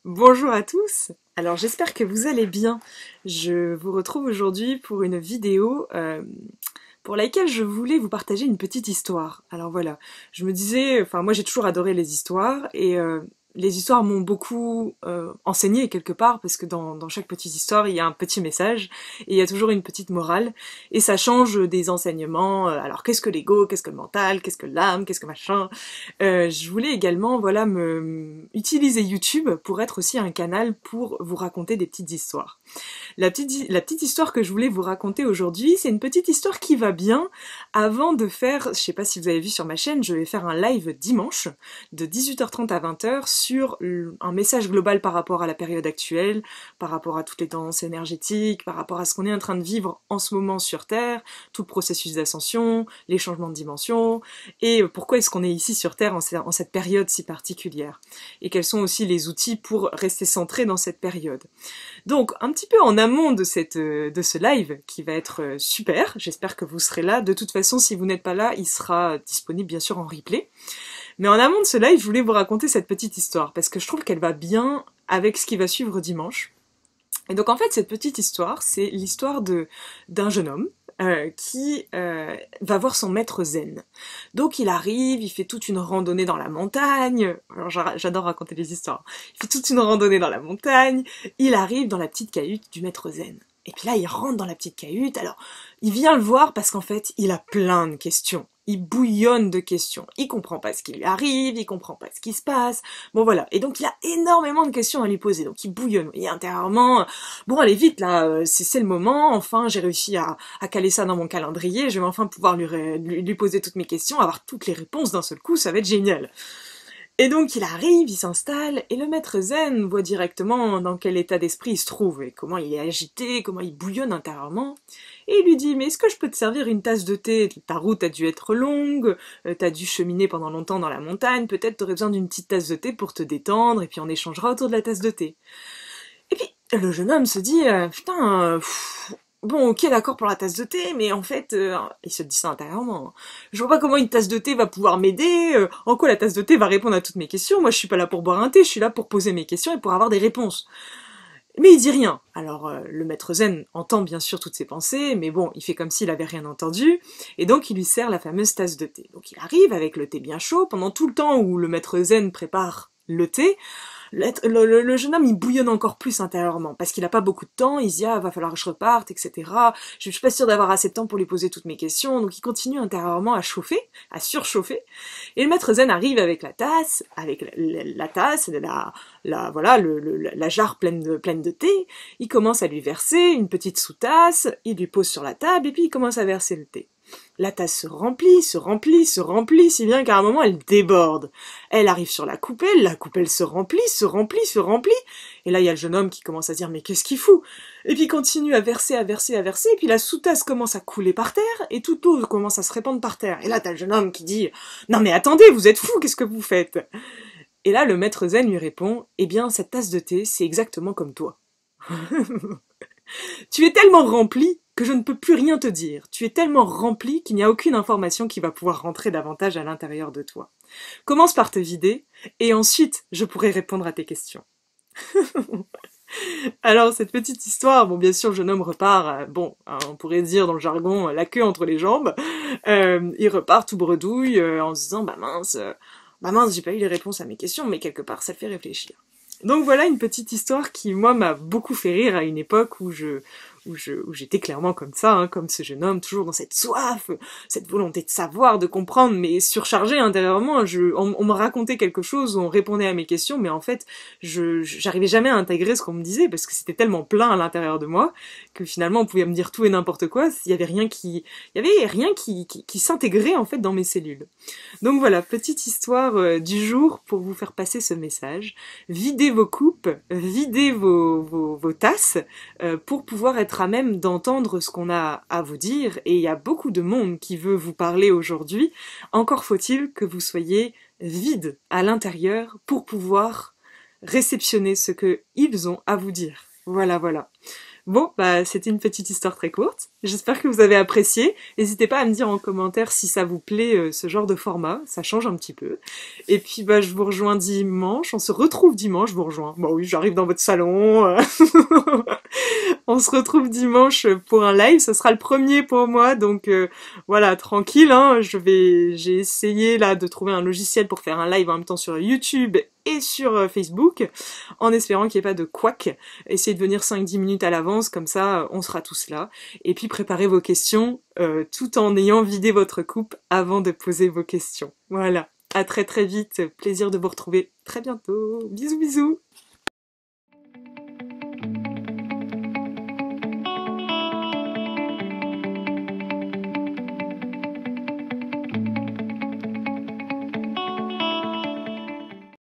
Bonjour à tous. Alors j'espère que vous allez bien. Je vous retrouve aujourd'hui pour une vidéo pour laquelle je voulais vous partager une petite histoire. Alors voilà, je me disais, enfin moi j'ai toujours adoré les histoires et les histoires m'ont beaucoup enseigné quelque part parce que dans chaque petite histoire il y a un petit message et il y a toujours une petite morale et ça change des enseignements. Alors qu'est-ce que l'ego, qu'est-ce que le mental, qu'est-ce que l'âme, qu'est-ce que machin. Je voulais également, voilà, utiliser YouTube pour être aussi un canal pour vous raconter des petites histoires. La petite histoire que je voulais vous raconter aujourd'hui, c'est une petite histoire qui va bien. Avant de faire, je sais pas si vous avez vu sur ma chaîne, je vais faire un live dimanche de 18h30 à 20h sur un message global par rapport à la période actuelle, par rapport à toutes les tendances énergétiques, par rapport à ce qu'on est en train de vivre en ce moment sur Terre, tout le processus d'ascension, les changements de dimension, et pourquoi est-ce qu'on est ici sur Terre en cette période si particulière, et quels sont aussi les outils pour rester centré dans cette période. Donc, un petit peu en amont de ce live, qui va être super, j'espère que vous serez là. De toute façon, si vous n'êtes pas là, il sera disponible bien sûr en replay. Mais en amont de ce live, je voulais vous raconter cette petite histoire, parce que je trouve qu'elle va bien avec ce qui va suivre dimanche. Et donc en fait, cette petite histoire, c'est l'histoire d'un jeune homme qui va voir son maître zen. Donc il arrive, il fait toute une randonnée dans la montagne. Alors j'adore raconter les histoires. Il fait toute une randonnée dans la montagne. Il arrive dans la petite cahute du maître zen. Et puis là, il rentre dans la petite cahute. Alors, il vient le voir parce qu'en fait, il a plein de questions. Il bouillonne de questions. Il comprend pas ce qui lui arrive, il comprend pas ce qui se passe. Bon voilà. Et donc, il a énormément de questions à lui poser. Donc, il bouillonne. Et intérieurement, bon, allez vite là, c'est le moment. Enfin, j'ai réussi à caler ça dans mon calendrier. Je vais enfin pouvoir lui poser toutes mes questions, avoir toutes les réponses d'un seul coup. Ça va être génial. Et donc il arrive, il s'installe, et le maître zen voit directement dans quel état d'esprit il se trouve, et comment il est agité, comment il bouillonne intérieurement. Et il lui dit, mais est-ce que je peux te servir une tasse de thé? Ta route a dû être longue, t'as dû cheminer pendant longtemps dans la montagne, peut-être t'aurais besoin d'une petite tasse de thé pour te détendre, et puis on échangera autour de la tasse de thé. Et puis le jeune homme se dit, putain, bon, ok, d'accord pour la tasse de thé, mais en fait, il se dit ça intérieurement. Je vois pas comment une tasse de thé va pouvoir m'aider, en quoi la tasse de thé va répondre à toutes mes questions. Moi, je suis pas là pour boire un thé, je suis là pour poser mes questions et pour avoir des réponses. Mais il dit rien. Alors, le maître zen entend bien sûr toutes ses pensées, mais bon, il fait comme s'il avait rien entendu, et donc il lui sert la fameuse tasse de thé. Donc il arrive avec le thé bien chaud, pendant tout le temps où le maître zen prépare le thé, le jeune homme il bouillonne encore plus intérieurement parce qu'il a pas beaucoup de temps, il se dit ah va falloir que je reparte, etc. Je suis pas sûre d'avoir assez de temps pour lui poser toutes mes questions, donc il continue intérieurement à chauffer, à surchauffer, et le maître zen arrive avec la tasse, la tasse, voilà la jarre pleine de thé, il commence à lui verser une petite sous-tasse, il lui pose sur la table et puis il commence à verser le thé. La tasse se remplit, se remplit, se remplit, si bien qu'à un moment elle déborde. Elle arrive sur la coupelle se remplit, se remplit, se remplit. Et là il y a le jeune homme qui commence à dire mais qu'est-ce qu'il fout? Et puis il continue à verser, à verser, à verser, et puis la sous-tasse commence à couler par terre, et toute l'eau commence à se répandre par terre. Et là t'as le jeune homme qui dit non mais attendez, vous êtes fou, qu'est-ce que vous faites? Et là le maître zen lui répond eh bien cette tasse de thé c'est exactement comme toi. Tu es tellement rempli que je ne peux plus rien te dire. Tu es tellement rempli qu'il n'y a aucune information qui va pouvoir rentrer davantage à l'intérieur de toi. Commence par te vider, et ensuite je pourrai répondre à tes questions. Alors cette petite histoire, bon bien sûr le jeune homme repart, bon on pourrait dire dans le jargon la queue entre les jambes, il repart tout bredouille en se disant bah mince j'ai pas eu les réponses à mes questions, mais quelque part ça le fait réfléchir. Donc voilà une petite histoire qui, moi, m'a beaucoup fait rire à une époque où j'étais clairement comme ça, hein, comme ce jeune homme, toujours dans cette soif, cette volonté de savoir, de comprendre, mais surchargé intérieurement. On me racontait quelque chose, on répondait à mes questions, mais en fait, j'arrivais jamais à intégrer ce qu'on me disait parce que c'était tellement plein à l'intérieur de moi que finalement on pouvait me dire tout et n'importe quoi. Il y avait rien qui s'intégrait en fait dans mes cellules. Donc voilà, petite histoire du jour pour vous faire passer ce message. Videz vos coupes, videz vos tasses pour pouvoir être à même d'entendre ce qu'on a à vous dire. Et il y a beaucoup de monde qui veut vous parler aujourd'hui. Encore faut-il que vous soyez vide à l'intérieur pour pouvoir réceptionner ce que ils ont à vous dire. Voilà, voilà. Bon, bah, c'était une petite histoire très courte. J'espère que vous avez apprécié. N'hésitez pas à me dire en commentaire si ça vous plaît, ce genre de format. Ça change un petit peu. Et puis, bah, je vous rejoins dimanche. On se retrouve dimanche, je vous rejoins. Bah oui, j'arrive dans votre salon. On se retrouve dimanche pour un live. Ce sera le premier pour moi. Donc, voilà, tranquille, hein. J'ai essayé, là, de trouver un logiciel pour faire un live en même temps sur YouTube et sur Facebook, en espérant qu'il n'y ait pas de couac. Essayez de venir 5-10 minutes à l'avance, comme ça on sera tous là. Et puis préparez vos questions tout en ayant vidé votre coupe avant de poser vos questions. Voilà, à très très vite, plaisir de vous retrouver très bientôt. Bisous bisous.